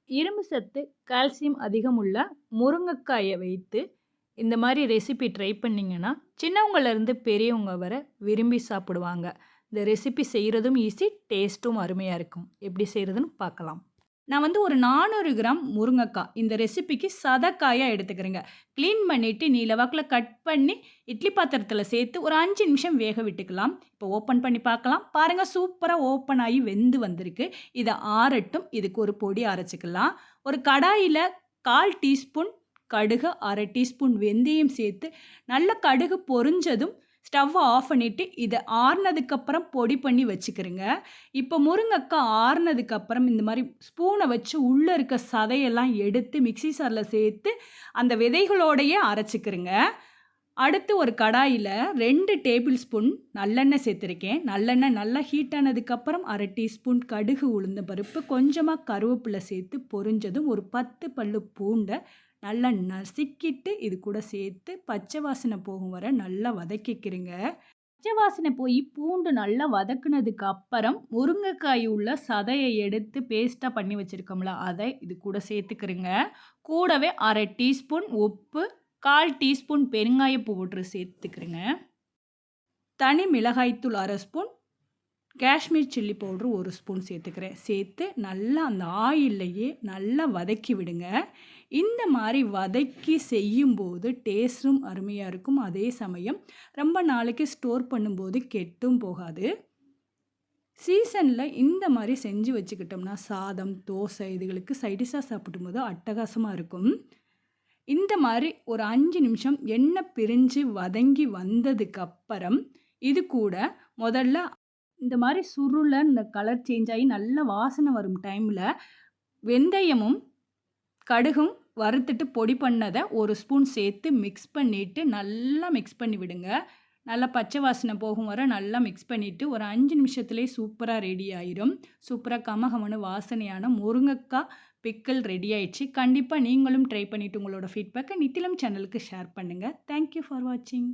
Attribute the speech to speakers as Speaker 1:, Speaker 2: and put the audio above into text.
Speaker 1: இரும்பு சத்து, கால்சியம் அதிகம் உள்ள முருங்கைக்காய வைத்து இந்த மாரி ரெசிபி ட்ரை பண்ணீங்கன்னா, சின்னவங்கலேருந்து பெரியவங்க வர விரும்பி சாப்பிடுவாங்க. இந்த ரெசிபி செய்றதும் ஈஸி, டேஸ்ட்டும் அருமையா இருக்கும். எப்படி செய்றதுன்னு பார்க்கலாம். நான் வந்து ஒரு 400 கிராம் முருங்கைக்காய் இந்த ரெசிபிக்கு சதக்காயா எடுத்துக்கிறேங்க. கிளீன் பண்ணிட்டு நீல வாக்குல கட் பண்ணி இட்லி பாத்திரத்தில சேர்த்து ஒரு 5 நிமிஷம் வேக விட்டுக்கலாம். இப்போ ஓப்பன் பண்ணி பார்க்கலாம். பாருங்க சூப்பரா ஓப்பன் ஆகி வெந்து வந்திருக்கு. இத ஆறட்டும். இதுக்கு ஒரு பொடி அரைச்சுக்கலாம். ஒரு கடாயில 1/4 டீஸ்பூன் கடுகு, 1/2 டீஸ்பூன் வெந்தயம் சேர்த்து நல்ல கடுகு பொரிஞ்சதும் ஸ்டவ்வ ஆஃப் பண்ணிட்டு, இத ஆறுனதுக்கப்புறம் பொடி பண்ணி வச்சுக்கிறேங்க. இப்போ முருங்கக்காய் ஆறுனதுக்கப்புறம் இந்த மாரி ஸ்பூன வச்சு உள்ள இருக்க சதையெல்லாம் எடுத்து மிக்ஸி ஜார்ல சேர்த்து, அந்த விதைகளோடையே அரைச்சுக்கிறேங்க. அடுத்து ஒரு கடாயில 2 டேபிள் ஸ்பூன் நல்லெண்ணெய் சேர்த்துருக்கேன். நல்லெண்ணெய் நல்லா ஹீட் ஆனதுக்கப்புறம் 1/2 டீஸ்பூன் கடுகு, உளுந்தம் பருப்பு, கொஞ்சமா கருவேப்பிலை சேர்த்து பொரிஞ்சதும் ஒரு 10 பல்லு பூண்ட நல்லா நசுக்கிட்டு இது கூட சேர்த்து பச்சை வாசனை போகும் வரை நல்லா வதக்கிக்கிறேங்க. பச்சை வாசனை போய் பூண்டு நல்லா வதக்குனதுக்கு அப்புறம் முருங்கைக்காய் உள்ள சதையை எடுத்து பேஸ்ட்டா பண்ணி வச்சிருக்கோம்ல, அதை இது கூட சேர்த்துக்கிறேங்க. கூடவே 1/2 டீஸ்பூன் உப்பு, 1/4 டீஸ்பூன் பெருங்காய பவுடர் சேர்த்துக்கிறேங்க. தனி மிளகாய்த்தூள் 1/2 spoon, Kashmir chilli powder 1 spoon சேர்த்துக்கிறேன். சேர்த்து நல்லா அந்த ஆயில்லையே நல்லா வதக்கி விடுங்க. இந்த மாதிரி வதக்கி செய்யும்போது டேஸ்ட்டும் அருமையாக இருக்கும். அதே சமயம் ரொம்ப நாளைக்கு ஸ்டோர் பண்ணும்போது கெட்டும் போகாது. சீசனில் இந்த மாதிரி செஞ்சு வச்சுக்கிட்டோம்னா சாதம், தோசை இதுகளுக்கு சைடிஷாக சாப்பிடும்போது அட்டகாசமாக இருக்கும். இந்த மாதிரி ஒரு 5 நிமிஷம் எண்ணெய் பிரிஞ்சு வதங்கி வந்ததுக்கப்புறம் இது கூட முதல்ல இந்த மாதிரி சுருள இந்த கலர் சேஞ்ச் ஆகி நல்ல வாசனை வரும் டைமில் வெந்தயமும் கடுகும் வறுத்துட்டு பொடி பண்ணதை 1 ஸ்பூன் சேர்த்து மிக்ஸ் பண்ணிவிட்டு நல்லா மிக்ஸ் பண்ணி விடுங்க. நல்லா பச்சை வாசனை போகும் வரை நல்லா மிக்ஸ் பண்ணிவிட்டு ஒரு 5 நிமிஷத்துலேயே சூப்பராக ரெடி ஆயிரும். சூப்பராக கமகமன்னு வாசனையான முருங்கைக்காய் பிக்கிள் ரெடி ஆயிடுச்சு. கண்டிப்பாக நீங்களும் ட்ரை பண்ணிவிட்டு உங்களோட ஃபீட்பேக்கை நித்திலம் சேனலுக்கு ஷேர் பண்ணுங்கள். தேங்க்யூ ஃபார் வாட்சிங்.